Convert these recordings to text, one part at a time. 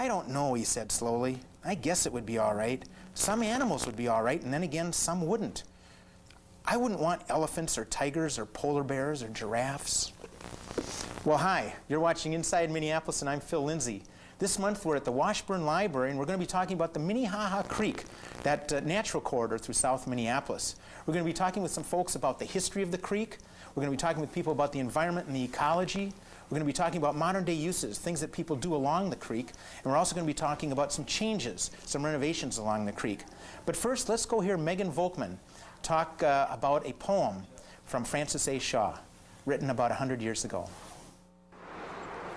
I don't know, he said slowly. I guess it would be all right. Some animals would be all right, and then again, some wouldn't. I wouldn't want elephants or tigers or polar bears or giraffes. Well, hi, you're watching Inside Minneapolis, and I'm Phill Lindsay. This month we're at the Washburn Library, and we're going to be talking about the Minnehaha Creek, that natural corridor through South Minneapolis. We're going to be talking with some folks about the history of the creek. We're going to be talking with people about the environment and the ecology. We're going to be talking about modern day uses, things that people do along the creek. And we're also going to be talking about some changes, some renovations along the creek. But first, let's go hear Megan Volkman talk about a poem from Francis A. Shaw, written about 100 years ago.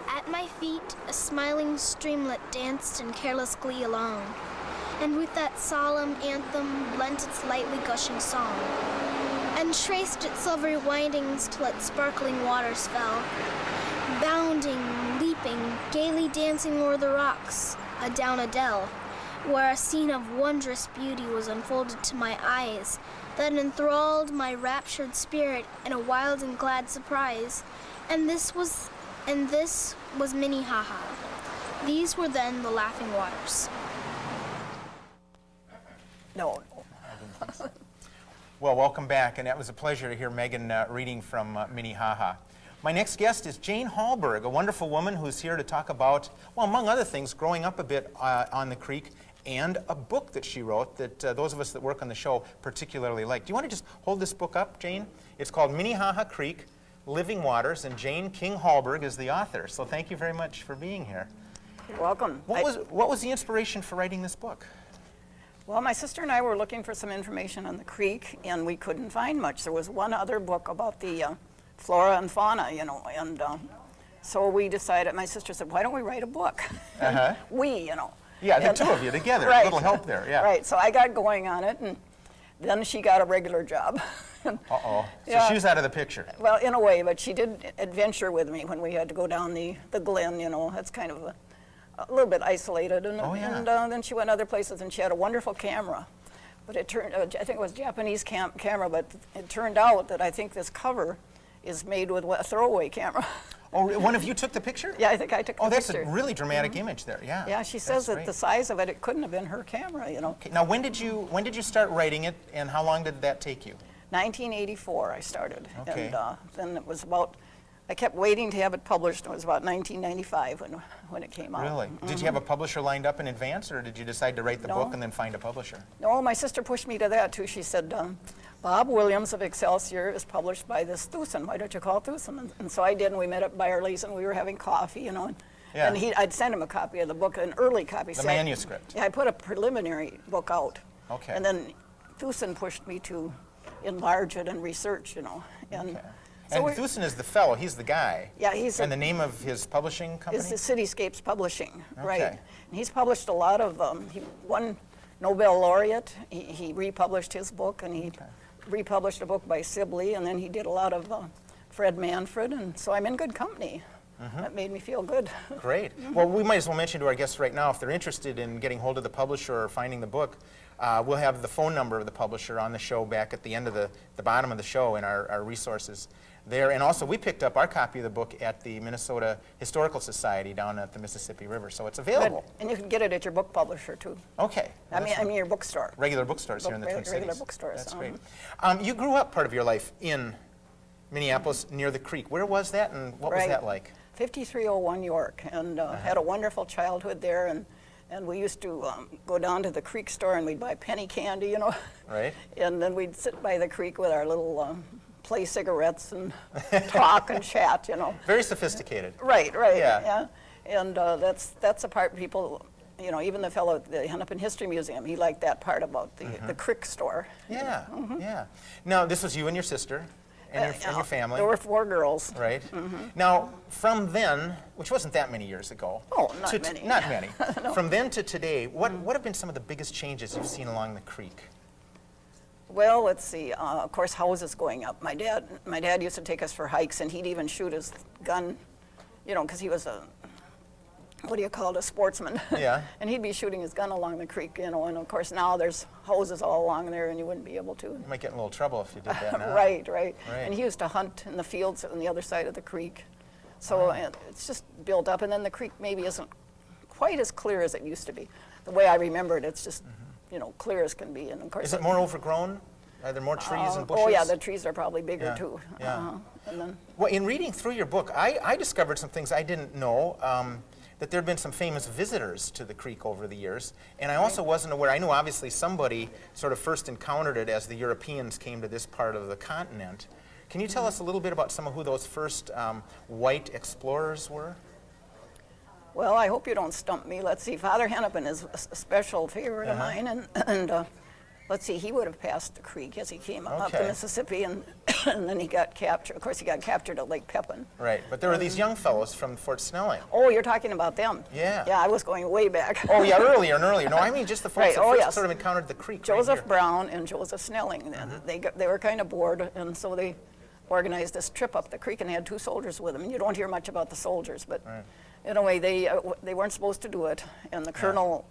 At my feet, a smiling streamlet danced in careless glee along, and with that solemn anthem blent its lightly gushing song, and traced its silvery windings till its sparkling waters fell, bounding, leaping, gaily dancing o'er the rocks, adown a dell, where a scene of wondrous beauty was unfolded to my eyes, that enthralled my raptured spirit in a wild and glad surprise. And this was Minnehaha. These were then the laughing waters. No. Well, welcome back, and that was a pleasure to hear Megan reading from Minnehaha. My next guest is Jane Hallberg, a wonderful woman who's here to talk about, well, among other things, growing up a bit on the creek, and a book that she wrote that those of us that work on the show particularly like. Do you want to just hold this book up, Jane? It's called Minnehaha Creek, Living Waters, and Jane King Hallberg is the author. So thank you very much for being here. You're welcome. What was the inspiration for writing this book? Well, my sister and I were looking for some information on the creek, and we couldn't find much. There was one other book about the flora and fauna, and so we decided, my sister said, why don't we write a book? Uh-huh. Yeah, the two of you together, right. A little help there, yeah. Right, so I got going on it, and then she got a regular job. Uh-oh, so yeah. she was out of the picture. Well, in a way, but she did adventure with me when we had to go down the glen, That's kind of a little bit isolated. And, and then she went other places, and she had a wonderful camera. But it turned, I think it was Japanese camera, but it turned out that I think this cover is made with a throwaway camera. Oh, one of you took the picture? Yeah, I think I took the picture. Oh, that's a really dramatic image there, yeah. Yeah, she says that the size of it, it couldn't have been her camera, Okay. Now, when did you start writing it, and how long did that take you? 1984 I started, okay. And then it was about, I kept waiting to have it published. It was about 1995 when it came out. Really? Mm-hmm. Did you have a publisher lined up in advance, or did you decide to write the book and then find a publisher? No, my sister pushed me to that too. She said, Bob Williams of Excelsior is published by this Thusen. Why don't you call it Thusen? And so I did, and we met at Byerly's, and we were having coffee, And I'd send him a copy of the book, an early copy. The manuscript. Yeah, I put a preliminary book out. Okay. And then Thusen pushed me to enlarge it and research, And okay. So and Thusen is the fellow, he's the guy. Yeah, and the name of his publishing company? Is the Cityscapes Publishing, right? Okay. And he's published a lot of, he won Nobel laureate. He republished his book, and he republished a book by Sibley, and then he did a lot of Fred Manfred, and so I'm in good company. Mm-hmm. That made me feel good. Great. Mm-hmm. Well, we might as well mention to our guests right now, if they're interested in getting hold of the publisher or finding the book, we'll have the phone number of the publisher on the show back at the end of the bottom of the show in our resources there. And also, we picked up our copy of the book at the Minnesota Historical Society down at the Mississippi River, so it's available. Good. And you can get it at your book publisher, too. Okay. I mean your bookstore. Regular bookstores here in the Twin Cities. Regular bookstores. That's great. You grew up part of your life in Minneapolis near the creek. Where was that, and what was that like? 5301 York, and had a wonderful childhood there, and we used to go down to the creek store, and we'd buy penny candy, Right. And then we'd sit by the creek with our little play cigarettes and talk and chat, Very sophisticated. Right, yeah. And that's the part people, even the fellow at the Hennepin History Museum, he liked that part about the creek store. Yeah, yeah. Now, this was you and your sister and your family. There were 4 girls. Right. Mm-hmm. Now, from then, which wasn't that many years ago. Oh, not many. Not many. No. From then to today, what have been some of the biggest changes you've seen along the creek? Well, let's see. Of course, houses going up. My dad used to take us for hikes, and he'd even shoot his gun, because he was a sportsman. Yeah. And he'd be shooting his gun along the creek, and of course now there's houses all along there, and you wouldn't be able to. You might get in a little trouble if you did that now. Right. And he used to hunt in the fields on the other side of the creek. So it's just built up, and then the creek maybe isn't quite as clear as it used to be. The way I remember it, it's just, you know, clear as can be. And of course, Is it more overgrown? Are there more trees and bushes? Oh yeah, the trees are probably bigger Yeah, too. yeah. And then, Well, in reading through your book, I discovered some things I didn't know, that there had been some famous visitors to the creek over the years, and I also wasn't aware. I knew obviously somebody sort of first encountered it as the Europeans came to this part of the continent. Can you tell us a little bit about some of who those first white explorers were? well, I hope you don't stump me. Let's see, Father Hennepin is a special favorite of mine, and let's see, he would have passed the creek as he came up the Okay. Mississippi, and, and then he got captured. Of course, he got captured at Lake Pepin. Right, but there were these young fellows from Fort Snelling. Oh, you're talking about them? Yeah. Yeah, I was going way back. Oh yeah, earlier and earlier. No, I mean just the folks Right, that oh, first yes. sort of encountered the creek. Joseph right here. Brown and Joseph Snelling. They were kind of bored, and so they organized this trip up the creek, and they had 2 soldiers with them. And you don't hear much about the soldiers, but in a way, they weren't supposed to do it, and the colonel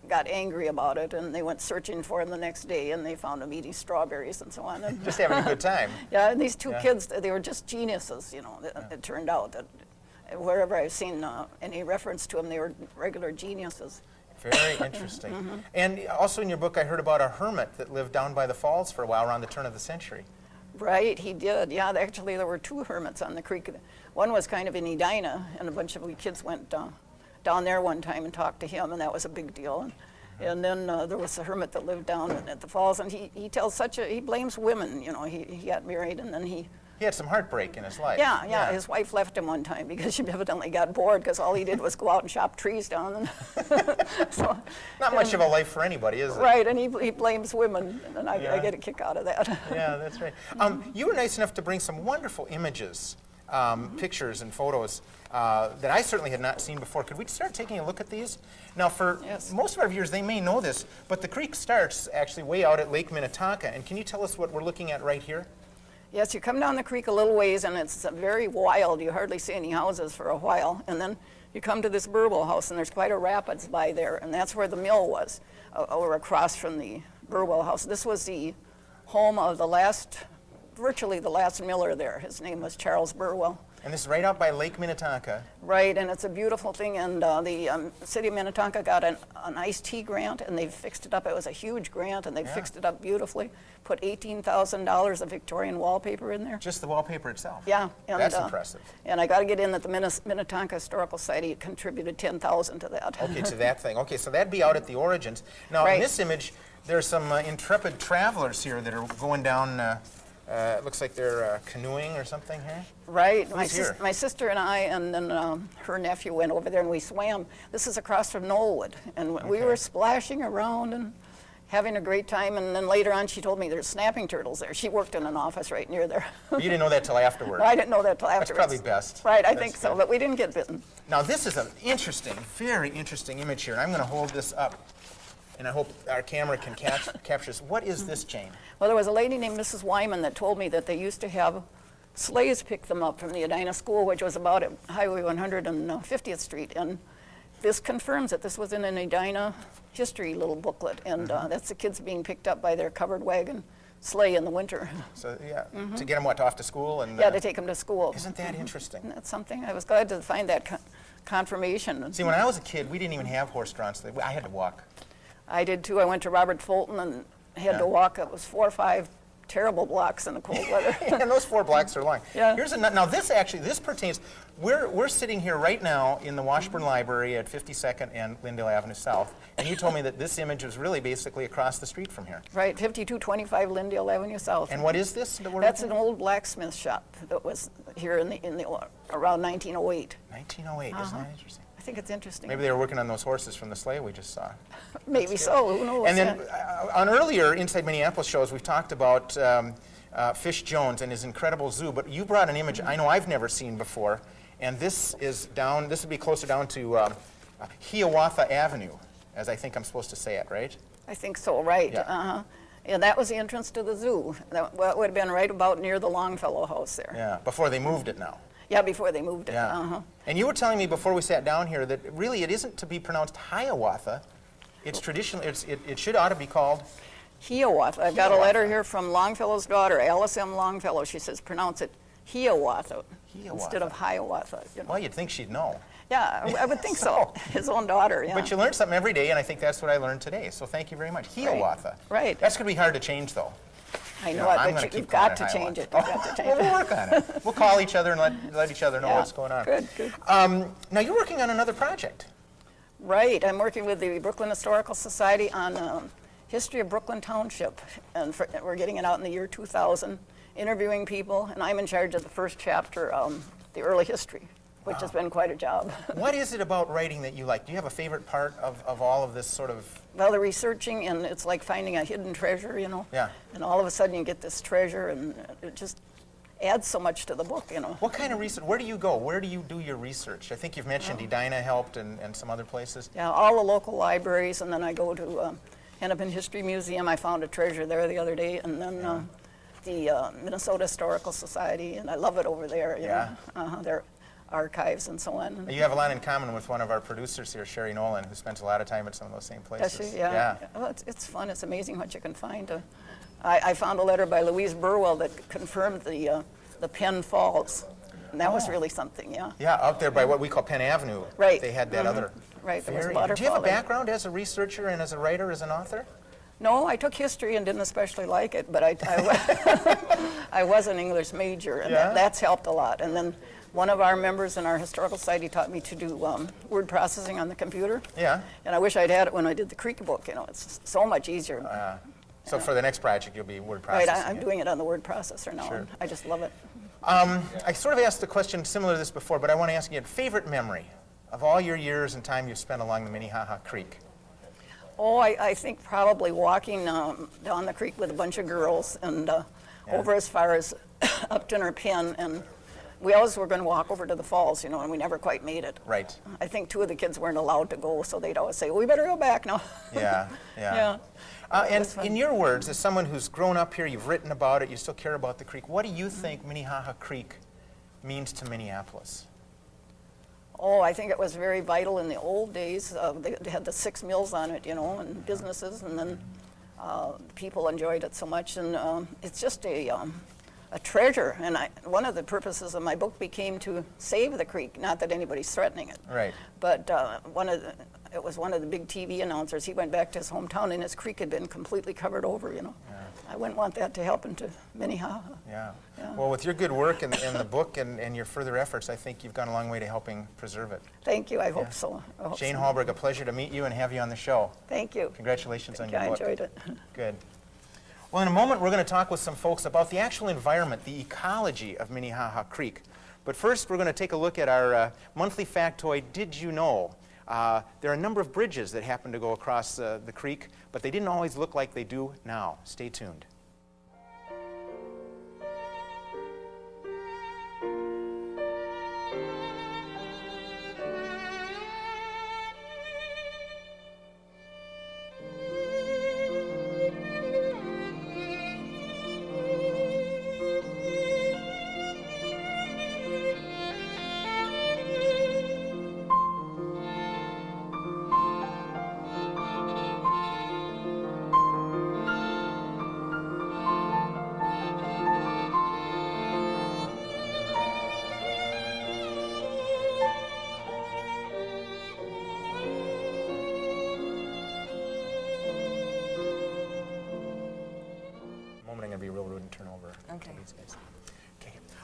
got angry about it, and they went searching for him the next day, and they found him eating strawberries and so on. And Just having a good time. yeah, and these 2 kids, they were just geniuses, you know. It turned out that wherever I've seen any reference to them, they were regular geniuses. Very interesting. And also in your book, I heard about a hermit that lived down by the falls for a while around the turn of the century. Right, he did. Yeah, actually, there were 2 hermits on the creek. One was kind of in Edina, and a bunch of we kids went down there one time and talked to him, and that was a big deal. And then there was a hermit that lived down at the falls, and he tells he blames women. You know, he got married, and then he had some heartbreak in his life. Yeah. His wife left him one time because she evidently got bored because all he did was go out and chop trees down. And so, Not much of a life for anybody, is it? right, and he blames women, and I get a kick out of that. Yeah, that's right. You were nice enough to bring some wonderful images, pictures and photos that I certainly had not seen before. Could we start taking a look at these? Now, for most of our viewers, they may know this, but the creek starts actually way out at Lake Minnehaha. And can you tell us what we're looking at right here? Yes, you come down the creek a little ways, and it's very wild. You hardly see any houses for a while. And then you come to this Burwell house, and there's quite a rapids by there, and that's where the mill was, over across from the Burwell house. This was the home of virtually the last miller there. His name was Charles Burwell. And this is right out by Lake Minnehaha. Right, and it's a beautiful thing, and the city of Minnetonka got an iced tea grant, and they've fixed it up. It was a huge grant, and they fixed it up beautifully. Put $18,000 of Victorian wallpaper in there. Just the wallpaper itself? Yeah. And, that's impressive. And I got to get in that the Minnetonka Historical Society contributed $10,000 to that. Okay, to that thing. Okay, so that'd be out at the origins. Now, in this image, there's some intrepid travelers here that are going down. It looks like they're canoeing or something here. Right. Who's My sister and I, and then her nephew went over there, and we swam. This is across from Knollwood, and we were splashing around and having a great time. And then later on, she told me there's snapping turtles there. She worked in an office right near there. You didn't know that till afterward. I didn't know that till afterwards. That's probably best. Right, I That's think so, good. but we didn't get bitten. Now, this is an interesting, very interesting image here, and I'm going to hold this up, and I hope our camera can capture this. What is this, Jane? Well, there was a lady named Mrs. Wyman that told me that they used to have sleighs pick them up from the Edina School, which was about at Highway 150th Street. And this confirms it. This was in an Edina history little booklet, and that's the kids being picked up by their covered wagon sleigh in the winter. So, to get them, off to school? And To take them to school. Isn't that interesting? And that's something. I was glad to find that confirmation. See, when I was a kid, we didn't even have horse-drawn sleighs. I had to walk. I did too. I went to Robert Fulton and had to walk. It was 4 or 5 terrible blocks in the cold weather. And those 4 blocks are long. Yeah. Here's now this pertains. We're sitting here right now in the Washburn Library at 52nd and Lyndale Avenue South, and you told me that this image was really basically across the street from here. Right, 5225 Lyndale Avenue South. And what is this? That's an old blacksmith shop that was here in the around 1908. 1908. Isn't that interesting? I think it's interesting. Maybe they were working on those horses from the sleigh we just saw. Maybe so. Who knows? And then on earlier Inside Minneapolis shows, we've talked about Fish Jones and his incredible zoo, but you brought an image I know I've never seen before, and this would be closer down to Hiawatha Avenue, as I think I'm supposed to say it, right? I think so, right. Yeah. And that was the entrance to the zoo. That would have been right about near the Longfellow house there. Yeah, before they moved it now. Yeah, before they moved it. Yeah. And you were telling me before we sat down here that really it isn't to be pronounced Hiawatha. It's traditionally, it ought to be called Hiawatha. I've got a letter here from Longfellow's daughter, Alice M. Longfellow. She says, pronounce it Hiawatha instead of Hiawatha. Well, you'd think she'd know. Yeah, I would think so. His own daughter, yeah. But you learn something every day, and I think that's what I learned today. So thank you very much. Hiawatha. Right. That's going to be hard to change, though. I know it, but you've got to change it. You've got to change it. We'll work on it. We'll call each other and let each other know what's going on. Good. Now, you're working on another project. Right. I'm working with the Brooklyn Historical Society on history of Brooklyn Township. And we're getting it out in the year 2000, interviewing people. And I'm in charge of the first chapter, the early history, which has been quite a job. What is it about writing that you like? Do you have a favorite part of all of this sort of... Well, the researching, and it's like finding a hidden treasure, you know. Yeah. And all of a sudden you get this treasure, and it just adds so much to the book, you know. What kind of research? Where do you go? Where do you do your research? I think you've mentioned Edina helped and some other places. Yeah, all the local libraries, and then I go to Hennepin History Museum. I found a treasure there the other day, and then the Minnesota Historical Society, and I love it over there, you know. Their archives and so on. You have a lot in common with one of our producers here, Sherry Nolan, who spends a lot of time at some of those same places. Does she? Yeah. Well, it's fun. It's amazing what you can find. I found a letter by Louise Burwell that confirmed the Penn Falls, and that was really something, yeah. Yeah, out there by what we call Penn Avenue. Right. They had that other... Right, there was a waterfall. Do you have a background as a researcher and as a writer, as an author? No, I took history and didn't especially like it, but I was an English major, and that's helped a lot. And then one of our members in our historical society taught me to do word processing on the computer. Yeah. And I wish I'd had it when I did the Creek book. You know, it's so much easier. So for the next project, you'll be word processing. Right, I'm doing it on the word processor now. Sure. I just love it. I sort of asked the question similar to this before, but I want to ask you, favorite memory of all your years and time you've spent along the Minnehaha Creek? Oh, I think probably walking down the creek with a bunch of girls and over as far as Upton or Penn, and we always were going to walk over to the falls, you know, and we never quite made it. Right. I think two of the kids weren't allowed to go, so they'd always say, well, we better go back now. Yeah. And in your words, as someone who's grown up here, you've written about it, you still care about the creek, what do you think Minnehaha Creek means to Minneapolis? Oh, I think it was very vital in the old days. They had the 6 mills on it, you know, and businesses, and then people enjoyed it so much. And it's just a treasure. And one of the purposes of my book became to save the creek, not that anybody's threatening it. Right. But it was one of the big TV announcers. He went back to his hometown, and his creek had been completely covered over, you know. Yeah. I wouldn't want that to happen to Minnehaha. Yeah. Well, with your good work in the book and your further efforts, I think you've gone a long way to helping preserve it. Thank you. I hope so. Jane Hallberg, a pleasure to meet you and have you on the show. Thank you. Congratulations on your book. I enjoyed it. Good. Well, in a moment, we're going to talk with some folks about the actual environment, the ecology of Minnehaha Creek. But first, we're going to take a look at our monthly factoid, Did You Know? There are a number of bridges that happen to go across the creek, but they didn't always look like they do now. Stay tuned.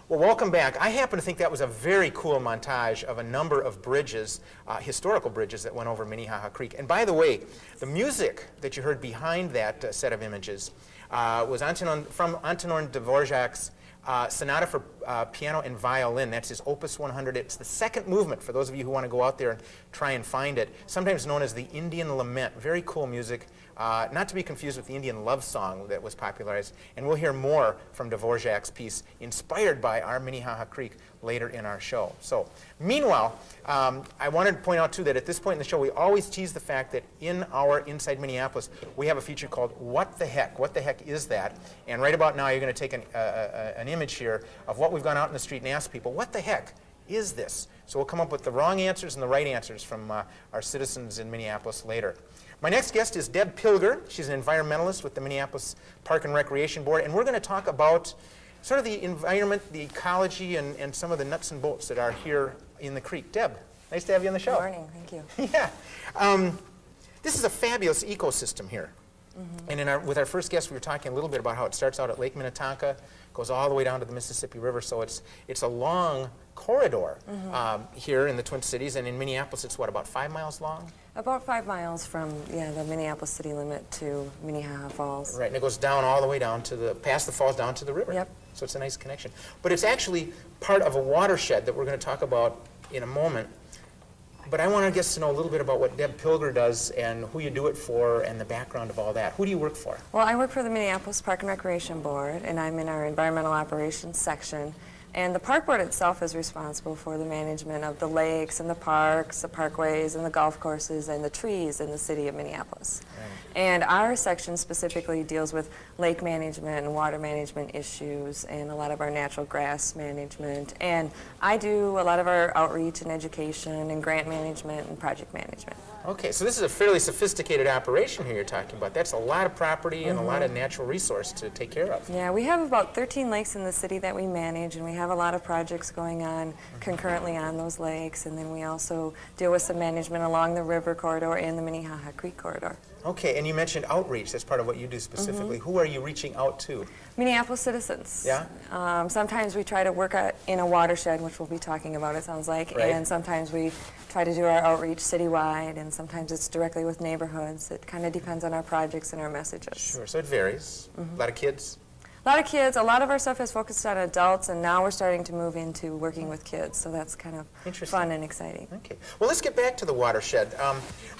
Well, welcome back. I happen to think that was a very cool montage of a number of bridges, historical bridges that went over Minnehaha Creek. And by the way, the music that you heard behind that set of images was from Antonin Dvorak's Sonata for Piano and Violin. That's his Opus 100. It's the second movement, for those of you who want to go out there and try and find it, sometimes known as the Indian Lament. Very cool music. Not to be confused with the Indian love song that was popularized. And we'll hear more from Dvorak's piece, inspired by our Minnehaha Creek, later in our show. So, meanwhile, I wanted to point out, too, that at this point in the show, we always tease the fact that in our Inside Minneapolis, we have a feature called What the Heck? What the heck is that? And right about now, you're going to take an image here of what we've gone out in the street and asked people, what the heck is this? So we'll come up with the wrong answers and the right answers from our citizens in Minneapolis later. My next guest is Deb Pilger. She's an environmentalist with the Minneapolis Park and Recreation Board, and we're going to talk about sort of the environment, the ecology, and some of the nuts and bolts that are here in the creek. Deb, nice to have you on the show. Good morning, thank you. Yeah. This is a fabulous ecosystem here. And with our first guest, we were talking a little bit about how it starts out at Lake Minnetonka, goes all the way down to the Mississippi River, so it's a long corridor here in the Twin Cities, and in Minneapolis it's what, about 5 miles long? About 5 miles from the Minneapolis city limit to Minnehaha Falls. Right, and it goes down all the way down to past the falls down to the river. Yep. So it's a nice connection. But it's actually part of a watershed that we're going to talk about in a moment. But I want our guests to know a little bit about what Deb Pilger does and who you do it for and the background of all that. Who do you work for? Well, I work for the Minneapolis Park and Recreation Board, and I'm in our environmental operations section. And the park board itself is responsible for the management of the lakes and the parks, the parkways and the golf courses and the trees in the city of Minneapolis. Right. And our section specifically deals with lake management and water management issues and a lot of our natural grass management. And I do a lot of our outreach and education and grant management and project management. Okay, so this is a fairly sophisticated operation here you're talking about. That's a lot of property and a lot of natural resource to take care of. Yeah, we have about 13 lakes in the city that we manage, and we have a lot of projects going on concurrently on those lakes, and then we also deal with some management along the river corridor and the Minnehaha Creek corridor. Okay, and you mentioned outreach. That's part of what you do specifically. Who are you reaching out to? Minneapolis citizens. Yeah? Sometimes we try to work in a watershed, which we'll be talking about, it sounds like, Right. and sometimes we try to do our outreach citywide, and sometimes it's directly with neighborhoods. It kind of depends on our projects and our messages. Sure, so it varies. A lot of kids? A lot of kids. A lot of our stuff is focused on adults, and now we're starting to move into working with kids, so that's kind of fun and exciting. Okay. Well, let's get back to the watershed.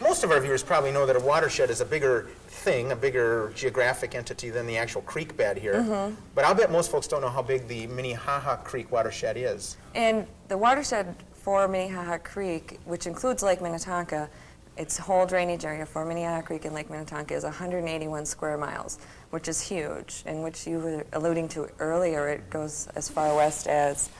Most of our viewers probably know that a watershed is a bigger thing, a bigger geographic entity than the actual creek bed here. But I'll bet most folks don't know how big the Minnehaha Creek watershed is. And the watershed for Minnehaha Creek, which includes Lake Minnetonka, its whole drainage area for Minnehaha Creek and Lake Minnetonka is 181 square miles, which is huge, and which you were alluding to earlier. It goes as far west as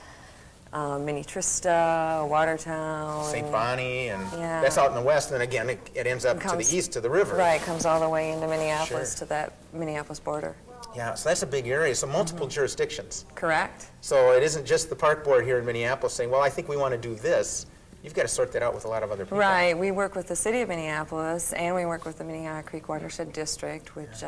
Minnetrista, Watertown. St. Bonnie, and Yeah. that's out in the west, and then again, it ends up to the east to the river. Right, comes all the way into Minneapolis Sure. to that Minneapolis border. Yeah, so that's a big area, so multiple jurisdictions. Correct. So it isn't just the park board here in Minneapolis saying, well, I think we want to do this. You've got to sort that out with a lot of other people. Right, we work with the city of Minneapolis, and we work with the Minnehaha Creek Watershed District, which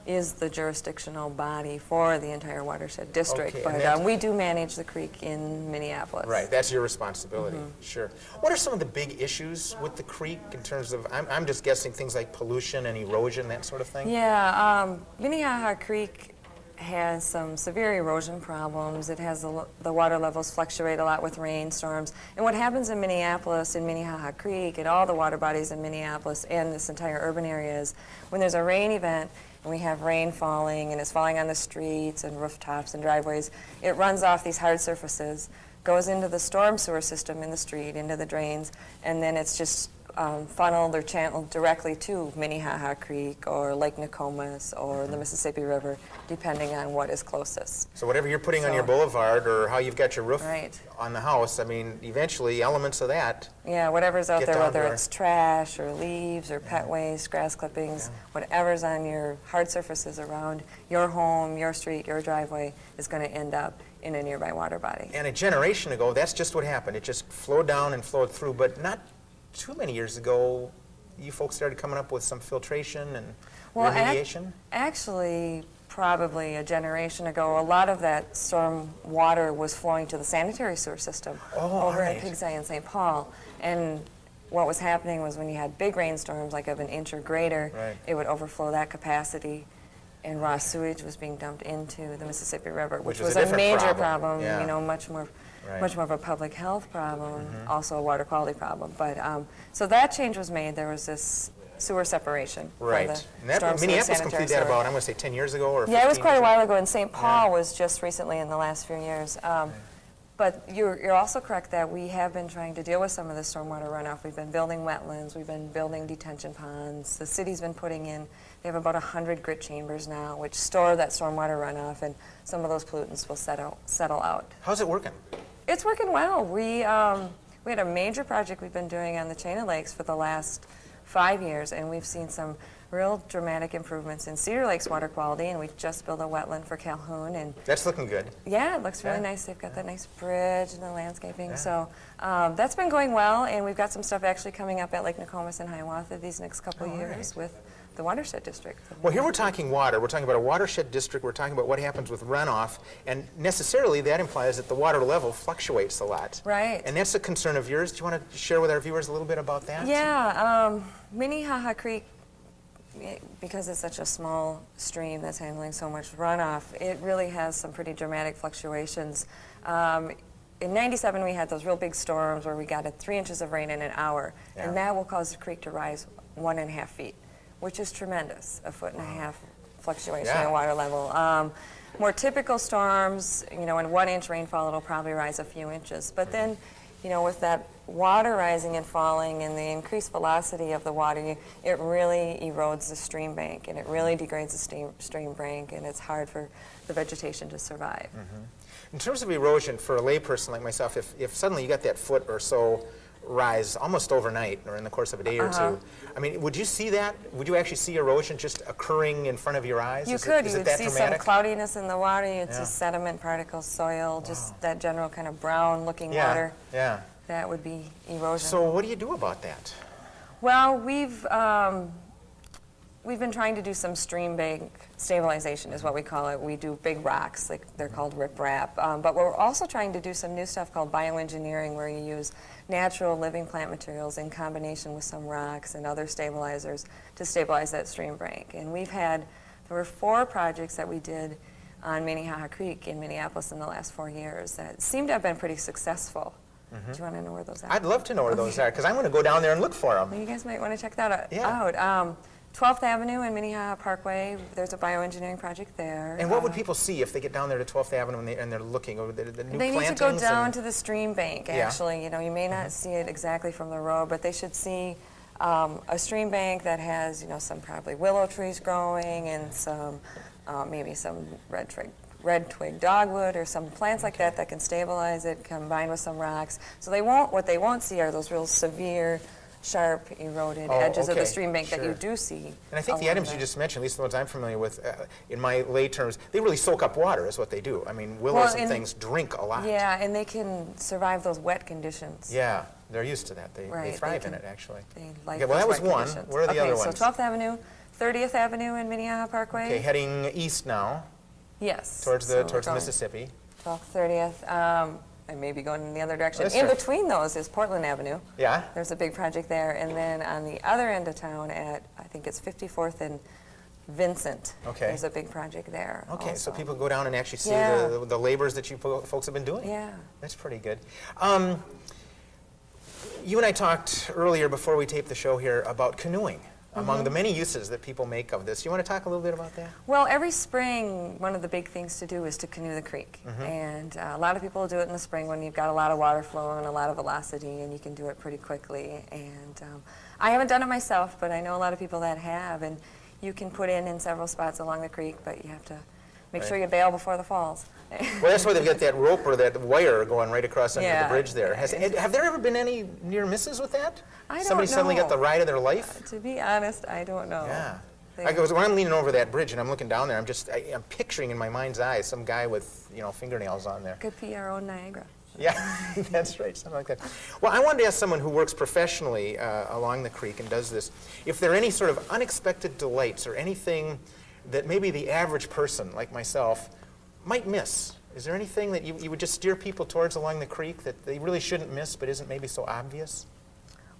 is the jurisdictional body for the entire watershed district. Okay, But we do manage the creek in Minneapolis. Right, that's your responsibility, sure. What are some of the big issues with the creek in terms of, I'm just guessing things like pollution and erosion, that sort of thing? Yeah, Minnehaha Creek has some severe erosion problems. It has the water levels fluctuate a lot with rainstorms. And what happens in Minneapolis, in Minnehaha Creek, and all the water bodies in Minneapolis and this entire urban area is when there's a rain event and we have rain falling and it's falling on the streets and rooftops and driveways, it runs off these hard surfaces, goes into the storm sewer system in the street, into the drains, and then it's just funneled or channeled directly to Minnehaha Creek or Lake Nokomis or the Mississippi River, depending on what is closest. So whatever you're putting on your boulevard or how you've got your roof Right. on the house, I mean, eventually elements of that. Yeah, whatever's out Get there, down whether there. it's trash or leaves or pet waste, grass clippings, whatever's on your hard surfaces around your home, your street, your driveway is going to end up in a nearby water body. And a generation ago, that's just what happened. It just flowed down and flowed through, but not too many years ago, you folks started coming up with some filtration and remediation? Actually, probably a generation ago, a lot of that storm water was flowing to the sanitary sewer system over right. at Creekside and St. Paul. And what was happening was when you had big rainstorms, like of an inch or greater, Right. it would overflow that capacity, and raw sewage was being dumped into the Mississippi River, which was was a a different major problem. Yeah. you know, much more of a public health problem, also a water quality problem. But so that change was made. There was this sewer separation Right. for the And that, storm sewer Minneapolis sanitary completed that sewer. about, I'm going to say 10 years ago or 15 Yeah, it was quite a years while ago. ago, and St. Paul was just recently in the last few years. But you're also correct that we have been trying to deal with some of the stormwater runoff. We've been building wetlands, we've been building detention ponds. The city's been putting in, they have about 100 grit chambers now, which store that stormwater runoff, and some of those pollutants will settle out. How's it working? It's working well. We had a major project we've been doing on the chain of lakes for the last 5 years, and we've seen some real dramatic improvements in Cedar Lake's water quality, and we just built a wetland for Calhoun. And that's looking good. yeah, it looks really nice. They've got that nice bridge and the landscaping. So that's been going well, and we've got some stuff actually coming up at Lake Nokomis and Hiawatha these next couple of years with the watershed district. Well, here we're talking water. We're talking about a watershed district. We're talking about what happens with runoff, and necessarily that implies that the water level fluctuates a lot. Right. And that's a concern of yours. Do you want to share with our viewers a little bit about that? Yeah, Minnehaha Creek, because it's such a small stream that's handling so much runoff, it really has some pretty dramatic fluctuations. In '97, we had those real big storms where we got 3 inches of rain in an hour, and that will cause the creek to rise 1.5 feet, which is tremendous, a 1.5 foot fluctuation in water level. More typical storms, you know, in 1 inch rainfall, it'll probably rise a few inches. But then, you know, with that water rising and falling and the increased velocity of the water, it really erodes the stream bank, and it really degrades the stream bank, and it's hard for the vegetation to survive. In terms of erosion, for a layperson like myself, if suddenly you got that foot or so rise almost overnight or in the course of a day or two, I mean, would you see that? Would you actually see erosion just occurring in front of your eyes? You could. You would see some cloudiness in the water. You'd see sediment particles, soil, just that general kind of brown-looking water. Yeah. That would be erosion. So what do you do about that? Well, we've been trying to do some stream bank stabilization, is what we call it. We do big rocks, like they're called riprap. But we're also trying to do some new stuff called bioengineering, where you use natural living plant materials in combination with some rocks and other stabilizers to stabilize that stream bank. And there were 4 projects that we did on Minnehaha Creek in Minneapolis in the last 4 years that seemed to have been pretty successful. Do you want to know where those are? I'd love to know where those are, because I'm going to go down there and look for them. Well, you guys might want to check that out. 12th Avenue and Minnehaha Parkway, there's a bioengineering project there. And what would people see if they get down there to 12th Avenue and they're looking over the new plantings? They need to go down to the stream bank, actually. You know, you may not see it exactly from the road, but they should see a stream bank that has, you know, some probably willow trees growing and some, maybe some red twig dogwood or some plants like that that can stabilize it, combined with some rocks. So what they won't see are those real severe, sharp, eroded edges of the stream bank that you do see. And I think the items you just mentioned, at least the ones I'm familiar with, in my lay terms, they really soak up water is what they do. I mean, willows and things drink a lot. Yeah, and they can survive those wet conditions. Yeah, they're used to that. They thrive in it, actually. They like well, that was one. Conditions. Where are the other ones? So 12th Avenue, 30th Avenue and Minnehaha Parkway. Okay, heading east now. Yes. Towards the Mississippi. 12th, 30th. I may be going in the other direction. That's in true. between those is Portland Avenue. Yeah. There's a big project there. And then on the other end of town at, I think it's 54th and Vincent, there's a big project there. Okay, also. so people go down and actually see the labors that you folks have been doing. Yeah. That's pretty good. You and I talked earlier before we taped the show here about canoeing. Among the many uses that people make of this. You want to talk a little bit about that? Well, every spring, one of the big things to do is to canoe the creek. And a lot of people do it in the spring when you've got a lot of water flow and a lot of velocity, and you can do it pretty quickly. And I haven't done it myself, but I know a lot of people that have. And you can put in several spots along the creek, but you have to make sure you bail before the falls. Well, that's why they've got that rope or that wire going right across under the bridge there. Have there ever been any near misses with that? I don't know. Somebody suddenly got the ride of their life? To be honest, I don't know. Yeah. When I'm leaning over that bridge and I'm looking down there, I'm picturing in my mind's eye some guy with, you know, fingernails on there. Could be our own Niagara. Yeah, that's right, something like that. Well, I wanted to ask someone who works professionally along the creek and does this, if there are any sort of unexpected delights or anything that maybe the average person like myself might miss. Is there anything that you would just steer people towards along the creek that they really shouldn't miss but isn't maybe so obvious?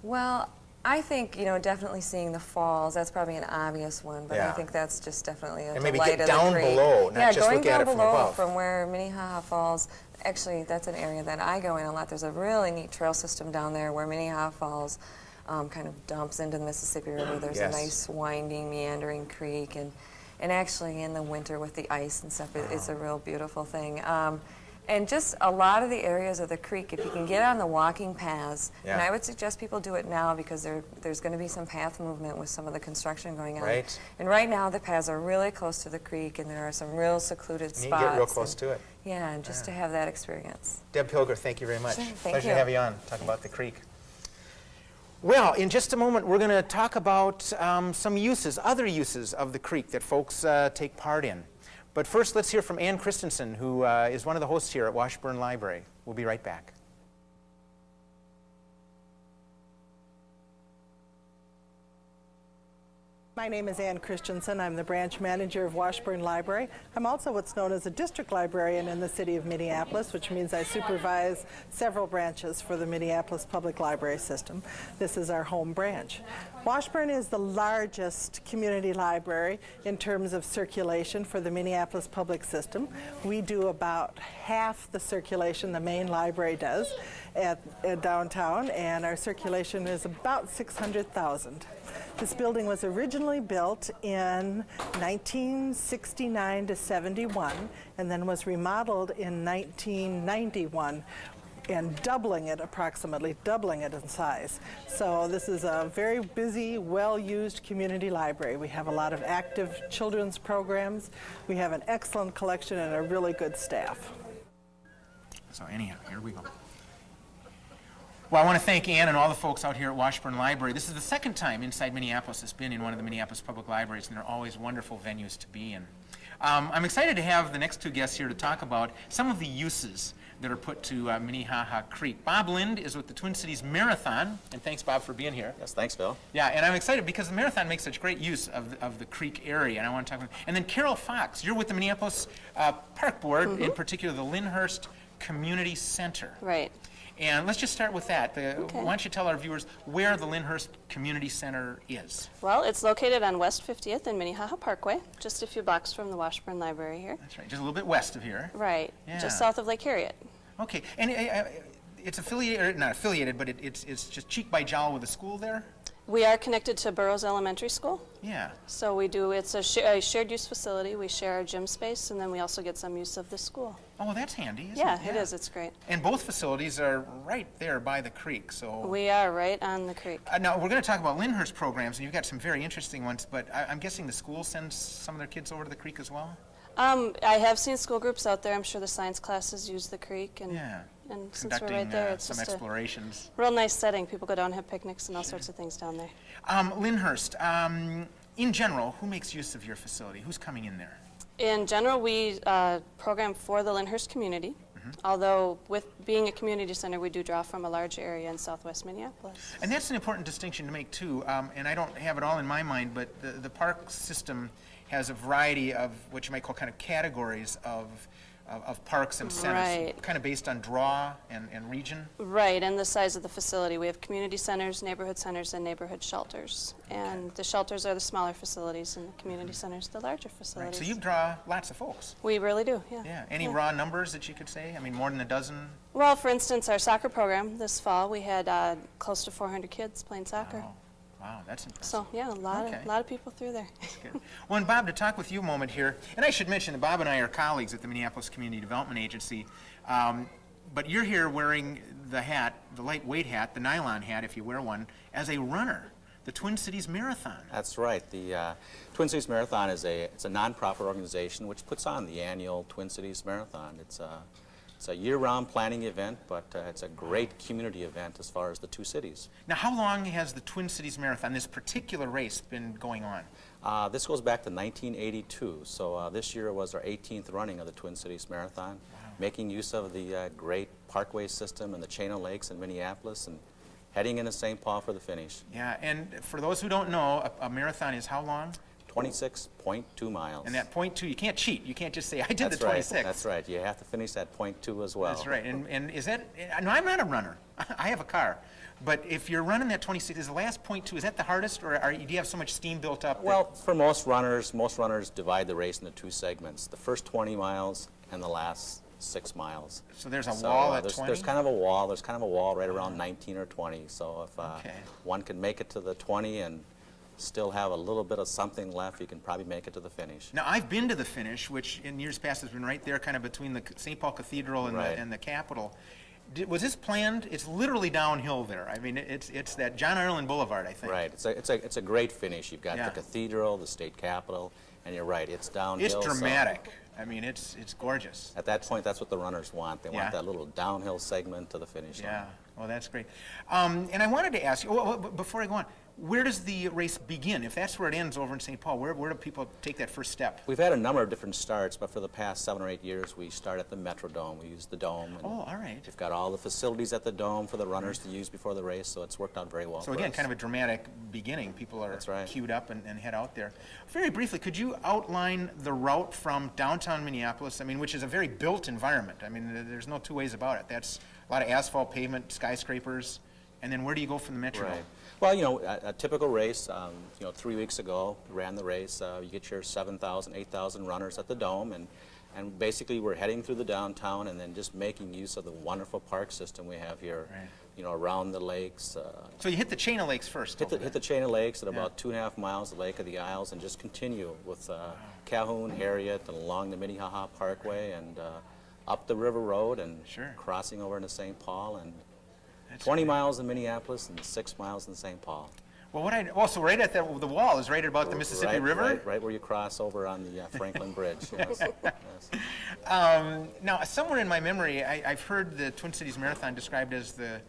Well, I think, you know, definitely seeing the falls, that's probably an obvious one, but I think that's just definitely a maybe delight get of the down creek. below, not just look at it from above. Going down below from where Minnehaha Falls, actually that's an area that I go in a lot. There's a really neat trail system down there where Minnehaha Falls kind of dumps into the Mississippi River. There's a nice winding, meandering creek, and actually in the winter with the ice and stuff, it's a real beautiful thing. And just a lot of the areas of the creek, if you can get on the walking paths, and I would suggest people do it now because there's going to be some path movement with some of the construction going on. Right. And right now the paths are really close to the creek, and there are some real secluded spots. You get real close to it. Yeah, and just to have that experience. Deb Pilger, thank you very much. Sure, thank Pleasure you. to have you on, talk about the creek. Well, in just a moment, we're going to talk about some uses, other uses of the creek that folks take part in. But first, let's hear from Ann Christensen, who is one of the hosts here at Washburn Library. We'll be right back. My name is Ann Christensen. I'm the branch manager of Washburn Library. I'm also what's known as a district librarian in the city of Minneapolis, which means I supervise several branches for the Minneapolis Public Library System. This is our home branch. Washburn is the largest community library in terms of circulation for the Minneapolis Public System. We do about half the circulation the main library does at downtown, and our circulation is about 600,000. This building was originally built in 1969 to 71 and then was remodeled in 1991 and approximately doubling it in size. So this is a very busy, well-used community library. We have a lot of active children's programs. We have an excellent collection and a really good staff. So anyhow, here we go. Well, I want to thank Ann and all the folks out here at Washburn Library. This is the second time Inside Minneapolis has been in one of the Minneapolis Public Libraries, and they're always wonderful venues to be in. I'm excited to have the next two guests here to talk about some of the uses that are put to Minnehaha Creek. Bob Lind is with the Twin Cities Marathon, and thanks, Bob, for being here. Yes, thanks, Phil. Yeah, and I'm excited because the marathon makes such great use of the creek area, and I want to talk about. And then Carol Fox, you're with the Minneapolis Park Board, in particular the Lynnhurst Community Center. Right. And let's just start with that. Why don't you tell our viewers where the Lynnhurst Community Center is? Well, it's located on West 50th and Minnehaha Parkway, just a few blocks from the Washburn Library here. That's right, just a little bit west of here. Right, Yeah. just south of Lake Harriet. Okay, and it's affiliated, or not affiliated, but it's just cheek by jowl with the school there? We are connected to Burroughs Elementary School, Yeah. so it's a shared use facility. We share our gym space, and then we also get some use of the school. Oh, well, that's handy, isn't Yeah, it? it is. It's great. And both facilities are right there by the creek, so. We are right on the creek. Now, we're going to talk about Lynnhurst programs, and you've got some very interesting ones, but I'm guessing the school sends some of their kids over to the creek as well? I have seen school groups out there. I'm sure the science classes use the creek, and, Yeah. and since we're right there, Conducting it's some just explorations. a real nice setting. People go down and have picnics and all sorts of things down there. Lynnhurst, in general, who makes use of your facility? Who's coming in there? In general, we program for the Lynnhurst community, although with being a community center, we do draw from a large area in southwest Minneapolis. And that's an important distinction to make, too. And I don't have it all in my mind, but the park system has a variety of what you might call kind of categories of parks and centers, Right. kind of based on draw and region. Right, and the size of the facility. We have community centers, and neighborhood shelters. And the shelters are the smaller facilities, and the community centers the larger Right. facilities. So you draw lots of folks. We really do, yeah. Yeah. Any raw numbers that you could say? I mean, more than a dozen? Well, for instance, our soccer program this fall, we had close to 400 kids playing soccer. Oh, wow, that's impressive. So, yeah, a lot Okay. of people through there. Good. Well, and Bob, to talk with you a moment here, and I should mention that Bob and I are colleagues at the Minneapolis Community Development Agency, but you're here wearing the hat, the lightweight hat, the nylon hat, if you wear one, as a runner, the Twin Cities Marathon. That's right. The Twin Cities Marathon is it's a nonprofit organization which puts on the annual Twin Cities Marathon. It's a year-round planning event, but it's a great community event as far as the two cities. Now, how long has the Twin Cities Marathon, this particular race, been going on? This goes back to 1982, so this year was our 18th running of the Twin Cities Marathon, making use of the great parkway system and the chain of lakes in Minneapolis and heading into St. Paul for the finish. Yeah, and for those who don't know, a marathon is how long? 26.2 miles. And that point 2, you can't cheat. You can't just say, I did That's the 26. right. That's right. You have to finish that point 2 as well. That's right. And is that, no, I'm not a runner. I have a car. But if you're running that 26, is the last point 2, is that the hardest, or do you have so much steam built up? Well, for most runners divide the race into 2 segments, the first 20 miles and the last 6 miles. So there's a wall at there's, 20? There's kind of a wall right around 19 or 20. So if Okay. one can make it to the 20 and still have a little bit of something left, you can probably make it to the finish. Now, I've been to the finish, which in years past has been right there, kind of between the St. Paul Cathedral and, Right. the Capitol. Was this planned? It's literally downhill there. I mean, it's that John Ireland Boulevard, I think. Right. It's a great finish. You've got Yeah. the cathedral, the state capitol, and you're right. It's downhill. It's dramatic. I mean, it's gorgeous. At that point, that's what the runners want. They Yeah. want that little downhill segment to the finish line. Yeah, well, that's great. And I wanted to ask you, before I go on, where does the race begin? If that's where it ends over in St. Paul, where do people take that first step? We've had a number of different starts, but for the past 7 or 8 years, we start at the Metrodome. We use the Dome. And Oh, all right. we've got all the facilities at the Dome for the runners to use before the race, so it's worked out very well So for again, us. kind of a dramatic beginning. People are That's right. queued up and head out there. Very briefly, could you outline the route from downtown Minneapolis, I mean, which is a very built environment. I mean, there's no two ways about it. That's a lot of asphalt pavement, skyscrapers, and then where do you go from the Metrodome? Right. Well, you know, a typical race, 3 weeks ago, ran the race. You get your 7,000, 8,000 runners at the Dome, and basically we're heading through the downtown and then just making use of the wonderful park system we have here, Right. you know, around the lakes. So you hit the chain of lakes first. Hit the chain of lakes at about 2.5 miles, the Lake of the Isles, and just continue with Calhoun, Harriet, and along the Minnehaha Parkway, and up the River Road, and Sure. crossing over into St. Paul, and That's 20 great. miles in Minneapolis and 6 miles in St. Paul. Well, so right at the wall is right about the Mississippi River? Right where you cross over on the Franklin Bridge. Yes. Yes. Now, somewhere in my memory, I've heard the Twin Cities Marathon described as the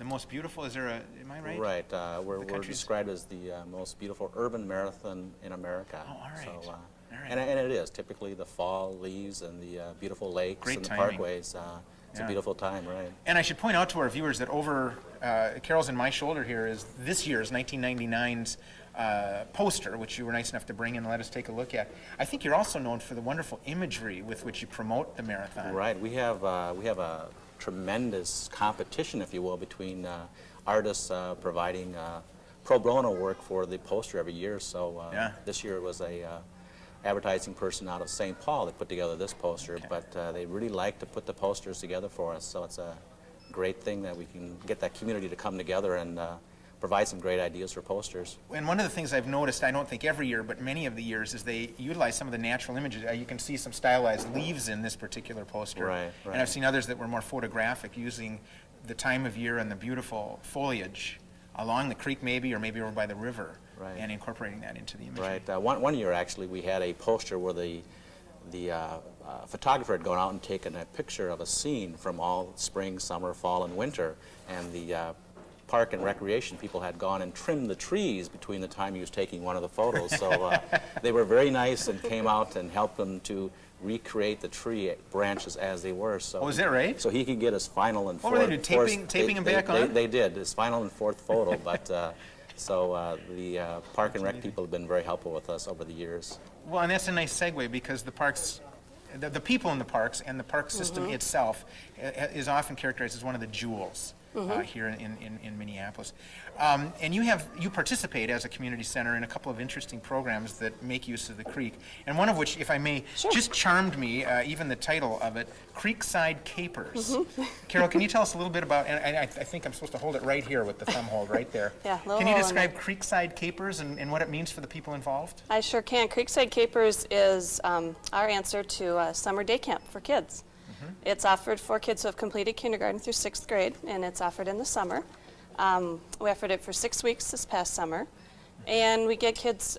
most beautiful. Is there am I right? Right. We're country's- described as the most beautiful urban marathon in America. Oh, all right. So, All right. and it is. Typically, the fall leaves and the beautiful lakes Great and the timing. parkways. It's Yeah. a beautiful time, right? And I should point out to our viewers that over Carol's and my shoulder here is this year's 1999's poster, which you were nice enough to bring in and let us take a look at. I think you're also known for the wonderful imagery with which you promote the marathon. Right. We have a tremendous competition, if you will, between artists providing pro bono work for the poster every year. So Yeah. this year it was a advertising person out of St. Paul that put together this poster, but they really like to put the posters together for us. So it's a great thing that we can get that community to come together and provide some great ideas for posters. And one of the things I've noticed, I don't think every year, but many of the years, is they utilize some of the natural images. You can see some stylized leaves in this particular poster. Right. And I've seen others that were more photographic, using the time of year and the beautiful foliage along the creek maybe, or maybe over by the river, Right. and incorporating that into the imagery. Right. One year, actually, we had a poster where the photographer had gone out and taken a picture of a scene from all spring, summer, fall, and winter, and the park and recreation people had gone and trimmed the trees between the time he was taking one of the photos. So they were very nice and came out and helped him to recreate the tree branches as they were. So Oh, is that right? So he could get his final and What were they doing, taping them back on? They did, his final and fourth photo, but the park and rec people have been very helpful with us over the years. Well, and that's a nice segue, because the parks, the people in the parks and the park system itself is often characterized as one of the jewels here in Minneapolis. And you participate as a community center in a couple of interesting programs that make use of the creek, and one of which, if I may, just charmed me, even the title of it, Creekside Capers. Carol, can you tell us a little bit about, and I think I'm supposed to hold it right here with the thumb hold right there. Yeah, little Can you hole in describe Creekside Capers and what it means for the people involved? I sure can. Creekside Capers is our answer to a summer day camp for kids. It's offered for kids who have completed kindergarten through 6th grade, and it's offered in the summer. We offered it for 6 weeks this past summer, and we get kids,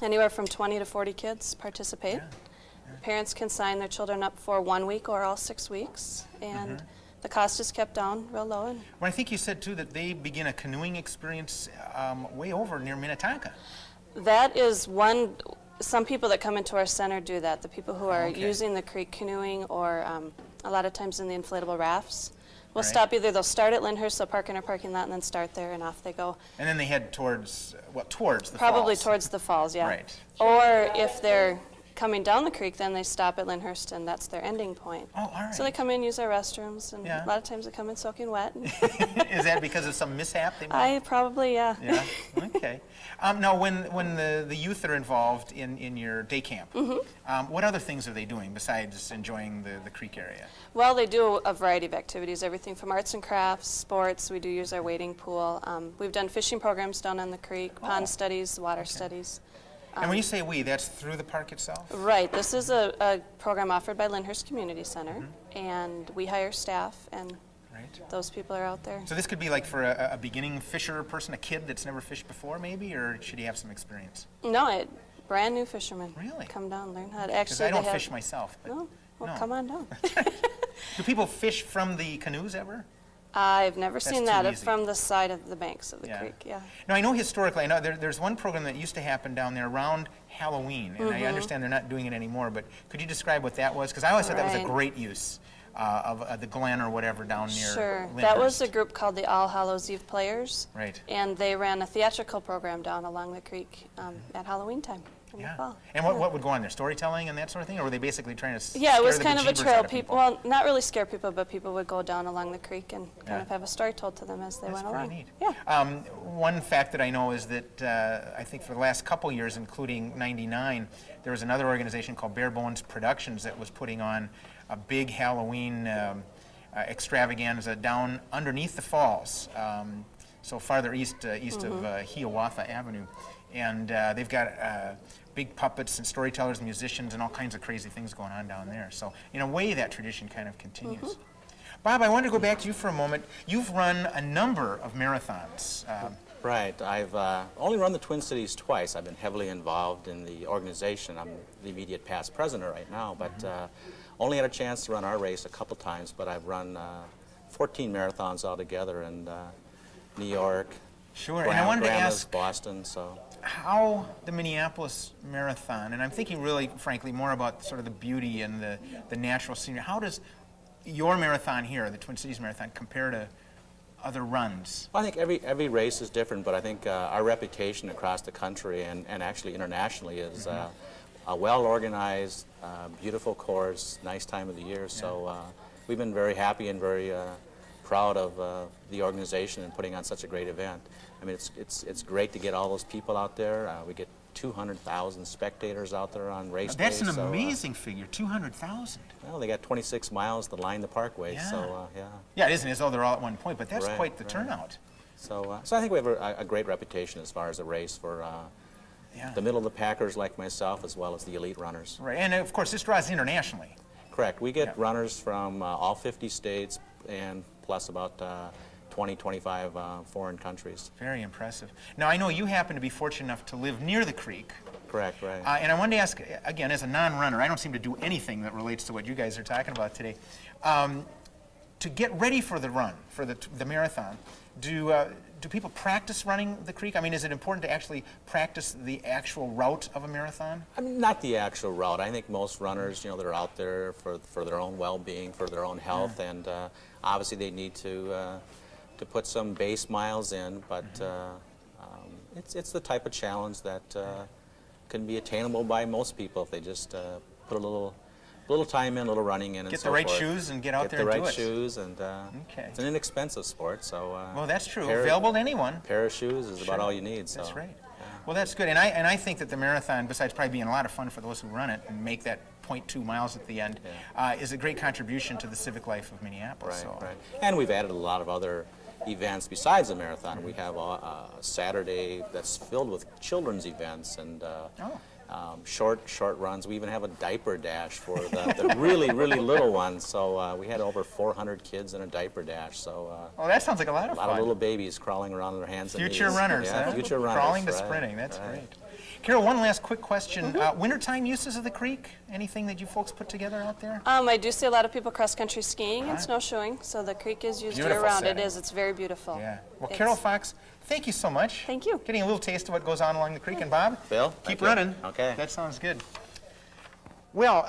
anywhere from 20 to 40 kids participate. Parents can sign their children up for 1 week or all 6 weeks, and the cost is kept down real low. And Well, I think you said, too, that they begin a canoeing experience way over near Minnehaha. that is one. Some people that come into our center do that. The people who are Okay. using the creek canoeing, or a lot of times in the inflatable rafts, will Right. stop. Either they'll start at Lynnhurst, they'll park in our parking lot, and then start there, and off they go. And then they head towards the Probably falls. towards the falls, yeah. Right. Or if they're coming down the creek, then they stop at Lynnhurst, and that's their ending point. Oh, all right. So they come in, use our restrooms, and Yeah. a lot of times they come in soaking wet. Is that because of some mishap they might? I probably, yeah. Yeah, okay. Now, when the youth are involved in your day camp, what other things are they doing besides enjoying the creek area? Well, they do a variety of activities, everything from arts and crafts, sports. We do use our wading pool. We've done fishing programs down on the creek, pond studies, water studies. And when you say we, that's through the park itself? Right. This is a program offered by Lynnhurst Community Center, and we hire staff, and Right. those people are out there. So this could be like for a beginning fisher person, a kid that's never fished before, maybe, or should he have some experience? No, brand new fishermen. Really? Come down, learn how to Because actually. I don't they have- fish myself. But No? Well, No. come on down. do people fish from the canoes ever? I've never That's seen too that easy. from the side of the banks of the Yeah. creek. Yeah. No, I know historically, I know there's one program that used to happen down there around Halloween, and I understand they're not doing it anymore, but could you describe what that was? Because I always thought that was a Right. great use of the Glen or whatever down near Sure. That was a Lynnhurst. group called the All Hallows Eve Players. Right. And they ran a theatrical program down along the creek at Halloween time in the Yeah. fall. And what would go on there? Storytelling and that sort of thing? Or were they basically trying to Yeah, it was scare the kind of a bejeebers trail. out of People, well, not really scare people, but people would go down along the creek and kind Yeah. of have a story told to them as they That's went pretty along. neat. Yeah. One fact that I know is that I think for the last couple years, including '99, there was another organization called Bare Bones Productions that was putting on a big Halloween extravaganza down underneath the falls, so farther east of Hiawatha Avenue. And they've got big puppets and storytellers and musicians and all kinds of crazy things going on down there. So in a way, that tradition kind of continues. Bob, I wanted to go back to you for a moment. You've run a number of marathons. Right. I've only run the Twin Cities twice. I've been heavily involved in the organization. I'm the immediate past president right now, but only had a chance to run our race a couple times, but I've run 14 marathons altogether in New York, Sure, and I wanted to Grandma's, ask Boston, so. how the Minneapolis Marathon, and I'm thinking really, frankly, more about sort of the beauty and the natural scenery. How does your marathon here, the Twin Cities Marathon, compare to other runs? Well, I think every race is different, but I think our reputation across the country and actually internationally is a well-organized, beautiful course, nice time of the year. So we've been very happy and very proud of the organization and putting on such a great event. I mean, it's great to get all those people out there. We get 200,000 spectators out there on race day. That's an so, amazing figure, 200,000. well, they got 26 miles to line the parkway, Yeah. so yeah. Yeah, it isn't as though they're all at one point, but that's Right, quite the right. turnout. So I think we have a great reputation as far as a race for Yeah. the middle of the packers like myself, as well as the elite runners. Right, and of course, this draws internationally. Correct. We get Yeah. runners from all 50 states and plus about 20, 25 foreign countries. Very impressive. Now, I know you happen to be fortunate enough to live near the creek. Correct, right. And I wanted to ask, again, as a non-runner, I don't seem to do anything that relates to what you guys are talking about today. To get ready for the run, for the marathon, do people practice running the creek? I mean, is it important to actually practice the actual route of a marathon? I mean, not the actual route. I think most runners, you know, they're out there for their own well-being, for their own health, and obviously they need to put some base miles in, but it's the type of challenge that can be attainable by most people if they just put a little time in, a little running in, and Get so the right forth. shoes and get out there and Get do the right it. shoes, and Okay. it's an inexpensive sport, so. Well, that's true. pair- Available to anyone. Pair of shoes is Sure. about all you need. So. That's right. Well, that's good. And I think that the marathon, besides probably being a lot of fun for those who run it and make that 0.2 miles at the end, is a great contribution to the civic life of Minneapolis. Right, So, right. And we've added a lot of other events besides the marathon. We have a Saturday that's filled with children's events and short runs. We even have a diaper dash for the really, really little ones. So we had over 400 kids in a diaper dash. So Oh, that sounds like a lot a of lot fun. of little babies crawling around on their hands and knees. Future runners, Yeah, huh? future runners. Crawling to right, sprinting. That's right. great. Carol, one last quick question. Wintertime uses of the creek? Anything that you folks put together out there? I do see a lot of people cross-country skiing and snowshoeing, so the creek is used Beautiful year-round. It setting. is. It's very beautiful. Yeah. Well, It's- Carol Fox, thank you so much. Thank you. Getting a little taste of what goes on along the creek. And Bob? Phil? Keep Thank you. running. Okay. That sounds good. Well,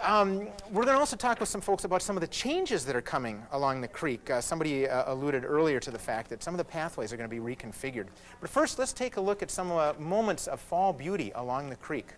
we're going to also talk with some folks about some of the changes that are coming along the creek. Somebody alluded earlier to the fact that some of the pathways are going to be reconfigured. But first, let's take a look at some moments of fall beauty along the creek.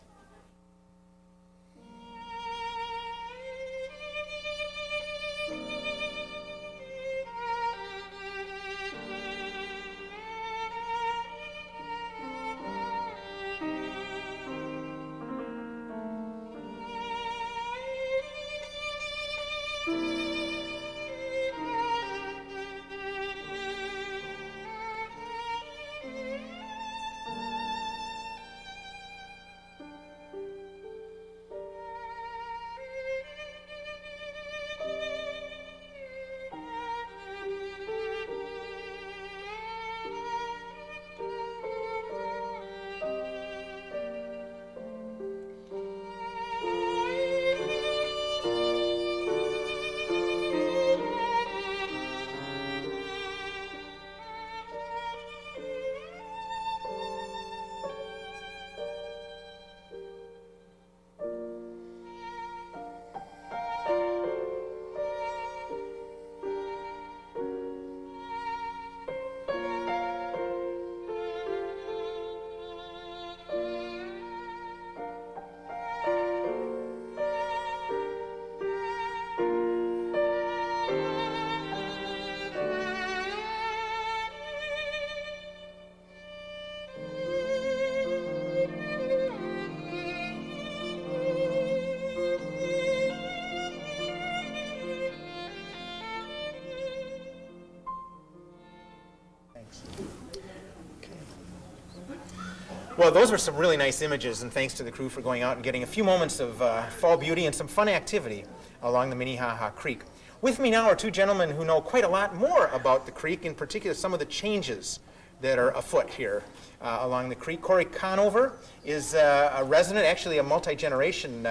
Well, those were some really nice images, and thanks to the crew for going out and getting a few moments of fall beauty and some fun activity along the Minnehaha Creek. With me now are two gentlemen who know quite a lot more about the creek, in particular some of the changes that are afoot here along the creek. Cory Conover is a resident, actually a multi-generation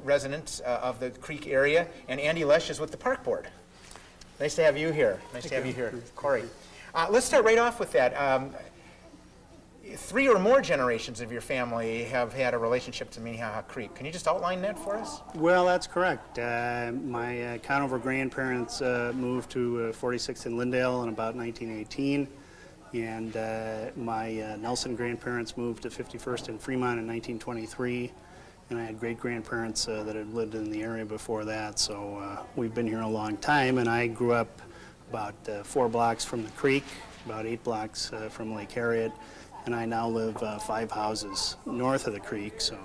resident of the creek area, and Andy Lesch is with the Park Board. Nice to have you here. Nice to have you here, Cory. Let's start right off with that. 3 or more generations of your family have had a relationship to Minnehaha Creek. Can you just outline that for us? Well, that's correct. My Conover grandparents moved to 46th and Lyndale in about 1918, and my Nelson grandparents moved to 51st and Fremont in 1923, and I had great-grandparents that had lived in the area before that, so we've been here a long time, and I grew up about 4 blocks from the creek, about 8 blocks from Lake Harriet, and I now live 5 houses north of the creek, so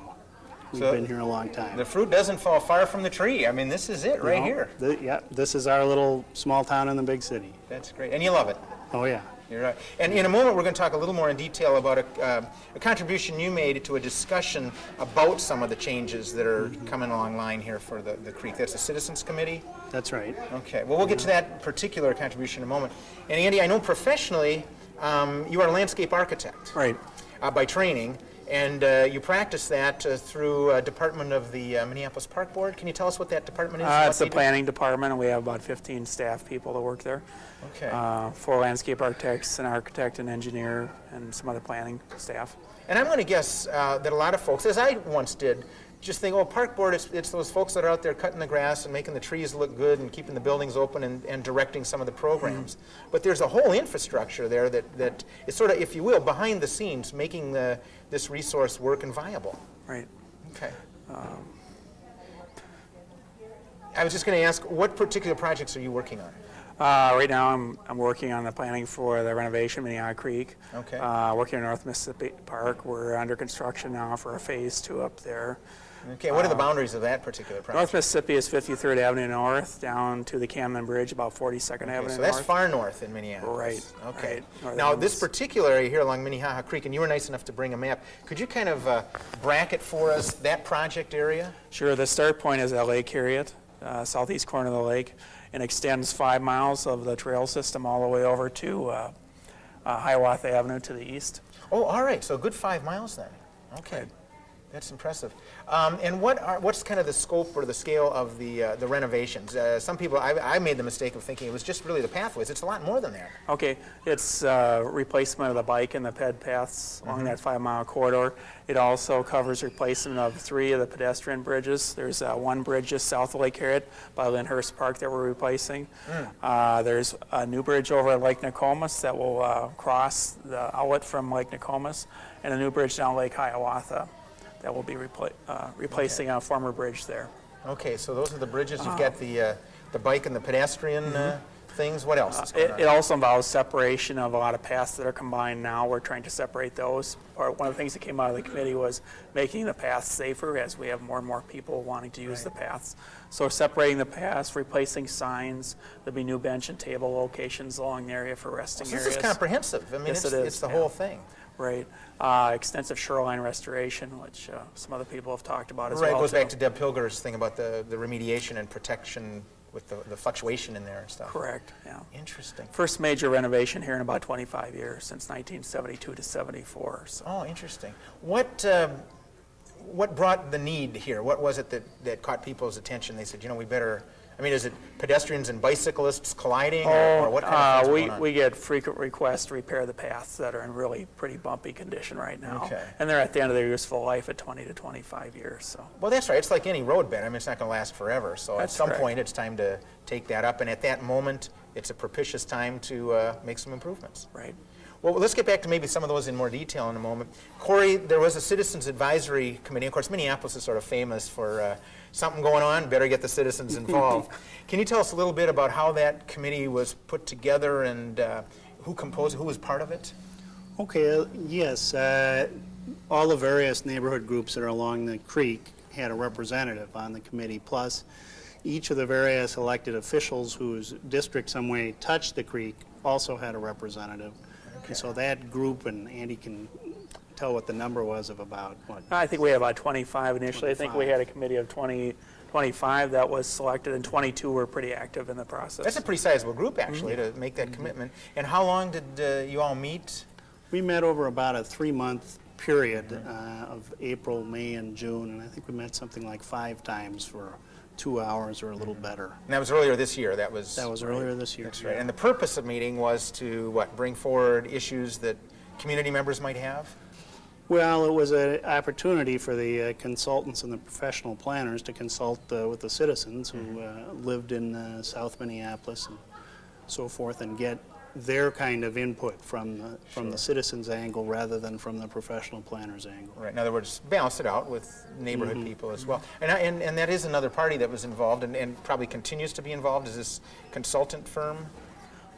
we've been here a long time. The fruit doesn't fall far from the tree. I mean, this is it right here. Yeah, this is our little small town in the big city. That's great. And you love it. Oh, yeah. You're right. And in a moment, we're going to talk a little more in detail about a contribution you made to a discussion about some of the changes that are coming along line here for the creek. That's the Citizens Committee? That's right. Okay. Well, we'll get to that particular contribution in a moment. And Andy, I know professionally you are a landscape architect. Right. By training. And you practice that through a department of the Minneapolis Park Board. Can you tell us what that department is? It's the planning department, and we have about 15 staff people that work there. Okay. 4 landscape architects, an architect, an engineer, and some other planning staff. And I'm going to guess that a lot of folks, as I once did, just think, oh, Park Board, it's those folks that are out there cutting the grass and making the trees look good and keeping the buildings open and directing some of the programs. But there's a whole infrastructure there that is sort of, if you will, behind the scenes, making this resource work and viable. Right. Okay. I was just going to ask, what particular projects are you working on? Right now, I'm working on the planning for the renovation of Minnehaha Creek. Okay. Working on North Mississippi Park. We're under construction now for a phase 2 up there. Okay. What are the boundaries of that particular project? North Mississippi is 53rd Avenue North down to the Camden Bridge, about 42nd Avenue So North. that's far north in Minneapolis. Right. Okay. Right. Now, this particular area here along Minnehaha Creek, and you were nice enough to bring a map, could you kind of bracket for us that project area? Sure. The start point is at Lake Harriet, southeast corner of the lake, and extends 5 miles of the trail system all the way over to Hiawatha Avenue to the east. Oh, all right. So a good 5 miles then. Okay. Right. That's impressive. And what's kind of the scope or the scale of the renovations? Some people, I made the mistake of thinking it was just really the pathways. It's a lot more than that. Okay, it's replacement of the bike and the ped paths along that 5-mile corridor. It also covers replacement of 3 of the pedestrian bridges. There's one bridge just south of Lake Harriet by Lynnhurst Park that we're replacing. There's a new bridge over at Lake Nokomis that will cross the outlet from Lake Nokomis, and a new bridge down Lake Hiawatha that will be replacing a former bridge there. Okay, so those are the bridges. You've got the bike and the pedestrian things. What else is going on? It also involves separation of a lot of paths that are combined now. We're trying to separate those. One of the things that came out of the committee was making the paths safer as we have more and more people wanting to use the paths. So separating the paths, replacing signs. There'll be new bench and table locations along the area for resting areas. This is comprehensive. I mean, Yes, it's the whole thing. Right. Extensive shoreline restoration, which some other people have talked about as right, well. it goes too. back to Deb Pilger's thing about the remediation and protection with the fluctuation in there and stuff. Correct, yeah. Interesting. First major renovation here in about 25 years, since 1972 to 74. So. Oh, interesting. What brought the need here? What was it that caught people's attention? They said, we better... I mean, is it pedestrians and bicyclists colliding, or what kind of things are going on? We get frequent requests to repair the paths that are in really pretty bumpy condition right now. Okay. And they're at the end of their useful life at 20 to 25 years. So. Well, that's right. It's like any road bed. I mean, it's not going to last forever. So That's at some correct. point, it's time to take that up. And at that moment, it's a propitious time to make some improvements. Right. Well, let's get back to maybe some of those in more detail in a moment. Cory, there was a Citizens Advisory Committee. Of course, Minneapolis is sort of famous for something going on, better get the citizens involved. Can you tell us a little bit about how that committee was put together and who was part of it? Okay, yes. All the various neighborhood groups that are along the creek had a representative on the committee, plus each of the various elected officials whose district some way touched the creek also had a representative. Okay. And so that group, and Andy can tell what the number was of about, what? I think we had about 25 initially. I think we 25. had a committee of 25 that was selected, and 22 were pretty active in the process. That's a pretty sizable group, actually, to make that commitment. And how long did you all meet? We met over about a 3-month period of April, May, and June, and I think we met something like 5 times for 2 hours or a little better. And that was earlier this year. That was earlier this year. That's right. And the purpose of meeting was to, what, bring forward issues that community members might have? Well, it was an opportunity for the consultants and the professional planners to consult with the citizens who lived in South Minneapolis and so forth, and get their kind of input from the citizens' angle rather than from the professional planners' angle. Right. In other words, balance it out with neighborhood people as well. And that is another party that was involved and probably continues to be involved, is this consultant firm?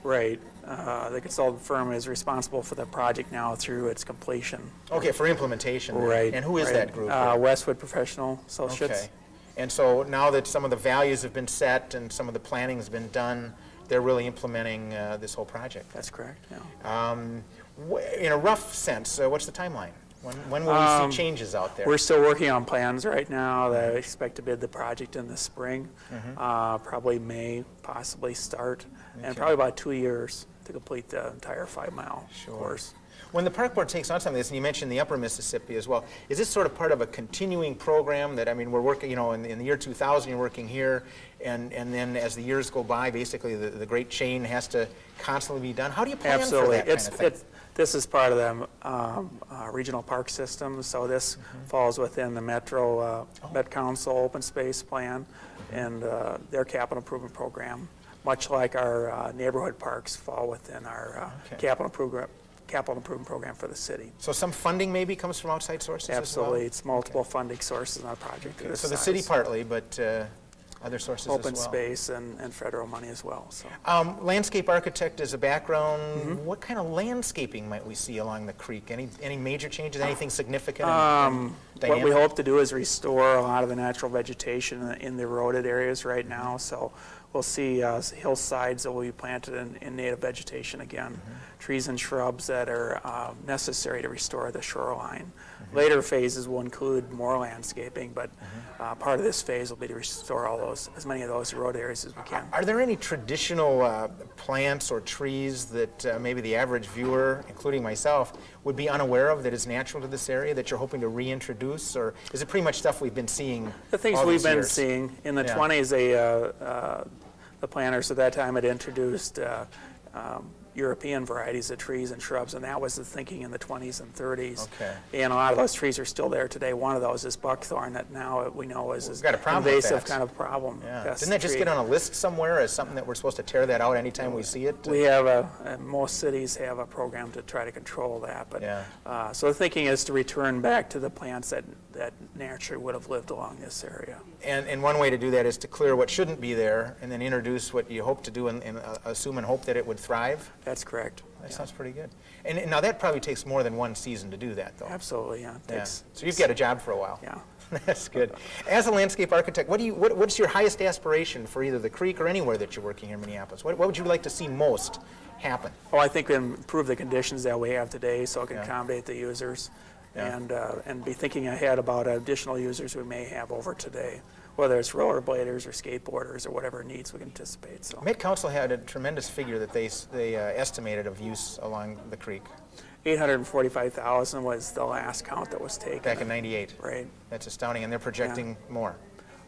Right. The consultant firm is responsible for the project now through its completion. Okay, for implementation. Right. And who is that group? Westwood Professional Associates. Okay. And so now that some of the values have been set and some of the planning has been done, they're really implementing this whole project. That's correct, yeah. In a rough sense, what's the timeline? When will we see changes out there? We're still working on plans right now. I expect to bid the project in the spring, probably May, possibly start, and probably about 2 years to complete the entire 5-mile course. When the park board takes on some of this, and you mentioned the upper Mississippi as well, is this sort of part of a continuing program that, I mean, we're working, in the year 2000 you're working here, and then as the years go by, basically the great chain has to constantly be done. How do you plan for that kind of thing? This is part of the regional park system, so this falls within the Met Council Open Space Plan and their capital improvement program, much like our neighborhood parks fall within our capital improvement program for the city. So some funding maybe comes from outside sources Absolutely. as well? It's multiple funding sources on a project of this So the size. city partly, but other sources Open as well. space and federal money as well. So. Landscape architect is a background. What kind of landscaping might we see along the creek? Any major changes? Anything significant? What we hope to do is restore a lot of the natural vegetation in the eroded areas right now. So we'll see hillsides that will be planted in native vegetation again, trees and shrubs that are necessary to restore the shoreline. Later phases will include more landscaping, but part of this phase will be to restore as many of those eroded areas as we can. Are there any traditional plants or trees that maybe the average viewer, including myself, would be unaware of that is natural to this area that you're hoping to reintroduce, or is it pretty much stuff we've been seeing? The things all we've these been years? seeing in the 20s, the planters at that time had introduced European varieties of trees and shrubs, and that was the thinking in the 20s and 30s. Okay. And a lot of those trees are still there today. One of those is buckthorn that now we know is We've got a problem with invasive that. kind of problem. Yeah. pest Didn't that just tree. get on a list somewhere as something that we're supposed to tear that out anytime we see it? We have most cities have a program to try to control that. But so the thinking is to return back to the plants that naturally would have lived along this area. And one way to do that is to clear what shouldn't be there and then introduce what you hope to do and assume and hope that it would thrive? That's correct. That sounds pretty good. And now that probably takes more than one season to do that, though. Absolutely, yeah. So you've got a job for a while. Yeah. That's good. As a landscape architect, what's your highest aspiration for either the creek or anywhere that you're working here in Minneapolis? What would you like to see most happen? Oh, I think we improve the conditions that we have today so it can accommodate the users and be thinking ahead about additional users we may have over today, whether it's rollerbladers or skateboarders or whatever needs we can anticipate. So. Met Council had a tremendous figure that they estimated of use along the creek. 845,000 was the last count that was taken. Back in '98. Right. That's astounding, and they're projecting more.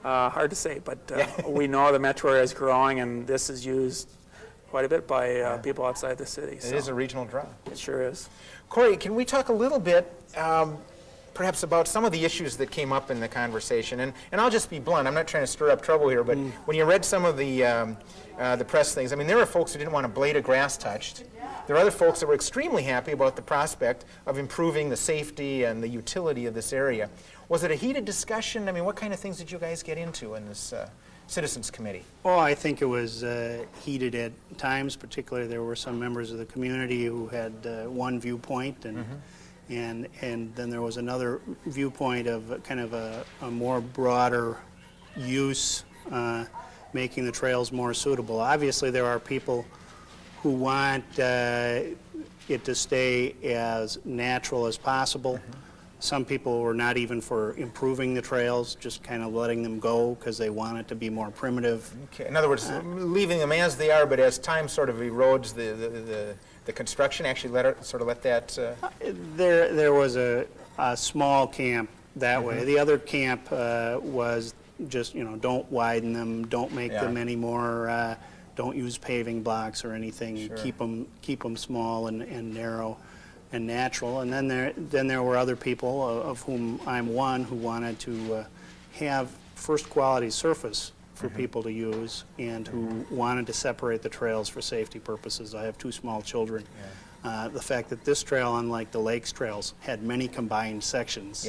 Hard to say, but we know the metro area is growing, and this is used quite a bit by people outside the city. It is a regional draw. It sure is. Cory, can we talk a little bit perhaps about some of the issues that came up in the conversation? And I'll just be blunt. I'm not trying to stir up trouble here, but when you read some of the press things, I mean, there were folks who didn't want a blade of grass touched. There are other folks that were extremely happy about the prospect of improving the safety and the utility of this area. Was it a heated discussion? I mean, what kind of things did you guys get into in this Citizens Committee? Oh, I think it was heated at times. Particularly, there were some members of the community who had one viewpoint, and then there was another viewpoint of kind of a more broader use, making the trails more suitable. Obviously, there are people who want it to stay as natural as possible. Some people were not even for improving the trails, just kind of letting them go because they want it to be more primitive. Okay. In other words, leaving them as they are, but as time sort of erodes the construction, actually let that... There was a small camp that way. The other camp was just, don't widen them, don't make them any more, don't use paving blocks or anything. Sure. Keep them small and narrow and natural. And then there were other people, of whom I'm one, who wanted to have first quality surface for people to use, and who wanted to separate the trails for safety purposes. I have 2 small children. The fact that this trail, unlike the lakes trails, had many combined sections,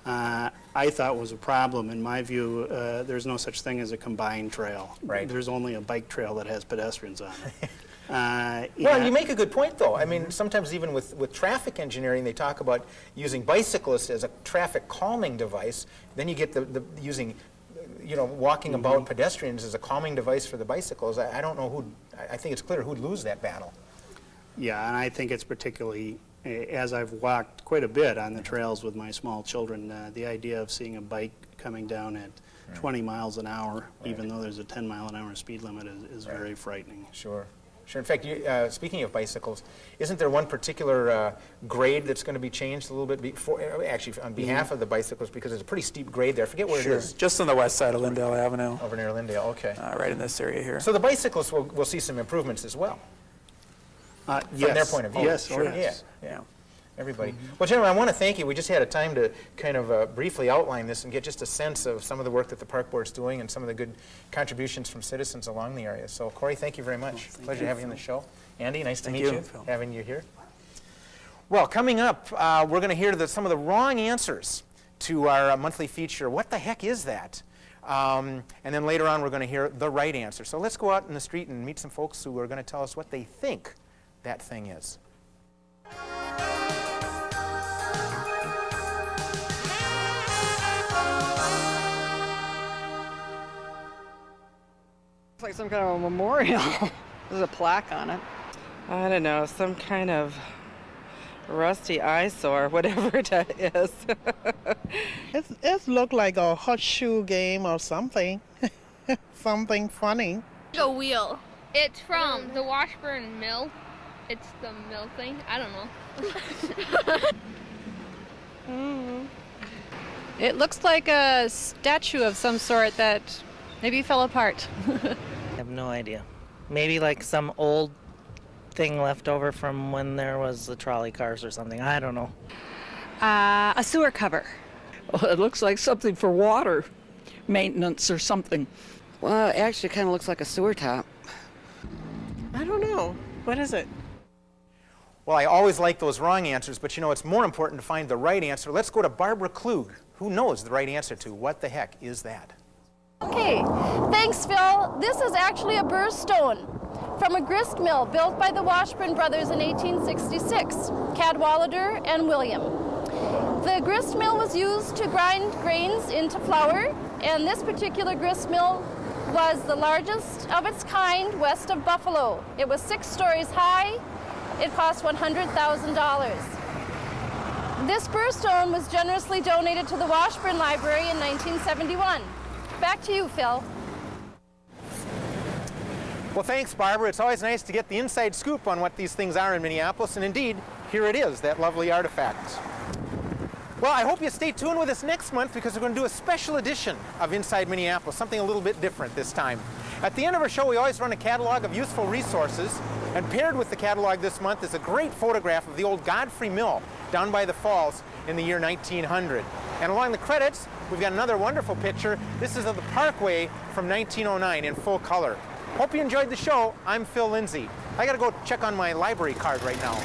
I thought was a problem. In my view, there's no such thing as a combined trail. Right. There's only a bike trail that has pedestrians on it. Well, you make a good point, though. I mean, sometimes even with traffic engineering, they talk about using bicyclists as a traffic calming device. Then you get the using, walking about pedestrians as a calming device for the bicycles. I don't know I think it's clear who'd lose that battle. Yeah, and I think it's particularly, as I've walked quite a bit on the trails with my small children, the idea of seeing a bike coming down at 20 miles an hour, even though there's a 10-mile-an-hour speed limit, is very frightening. Sure. In fact, speaking of bicycles, isn't there one particular grade that's going to be changed a little bit actually on behalf of the bicyclists, because it's a pretty steep grade there? I forget where it is. Just on the west side of Lyndale Avenue. Over near Lyndale, okay. Right in this area here. So the bicyclists will see some improvements as well. Yes. From their point of view. Yes, sure. Yes. Yeah. Everybody. Well, gentlemen, I want to thank you. We just had a time to kind of briefly outline this and get just a sense of some of the work that the Park Board's doing and some of the good contributions from citizens along the area. So, Cory, thank you very much. Pleasure having you on the show. Andy, nice to meet you. Having you here. Well, coming up, we're going to hear some of the wrong answers to our monthly feature, What the Heck Is That? And then later on, we're going to hear the right answer. So let's go out in the street and meet some folks who are going to tell us what they think that thing is. It's like some kind of a memorial. There's a plaque on it. I don't know, some kind of rusty eyesore, whatever it is. It looked like a horseshoe game or something. Something funny. A wheel. It's from the Washburn mill. It's the mill thing. I don't know. It looks like a statue of some sort that maybe fell apart. I have no idea. Maybe like some old thing left over from when there was the trolley cars or something. I don't know. A sewer cover. Well, it looks like something for water maintenance or something. Well, it actually kind of looks like a sewer top. I don't know. What is it? Well, I always like those wrong answers, but it's more important to find the right answer. Let's go to Barbara Klug, who knows the right answer to what the heck is that? Okay, thanks, Phill. This is actually a burr stone from a grist mill built by the Washburn brothers in 1866, Cadwallader and William. The grist mill was used to grind grains into flour, and this particular grist mill was the largest of its kind west of Buffalo. It was 6 stories high. It cost $100,000. This burr stone was generously donated to the Washburn Library in 1971. Back to you, Phill. Well, thanks, Barbara. It's always nice to get the inside scoop on what these things are in Minneapolis, and indeed, here it is, that lovely artifact. Well, I hope you stay tuned with us next month, because we're going to do a special edition of Inside Minneapolis, something a little bit different this time. At the end of our show, we always run a catalog of useful resources, and paired with the catalog this month is a great photograph of the old Godfrey Mill down by the falls in the year 1900. And along the credits, we've got another wonderful picture. This is of the Parkway from 1909 in full color. Hope you enjoyed the show. I'm Phill Lindsay. I got to go check on my library card right now.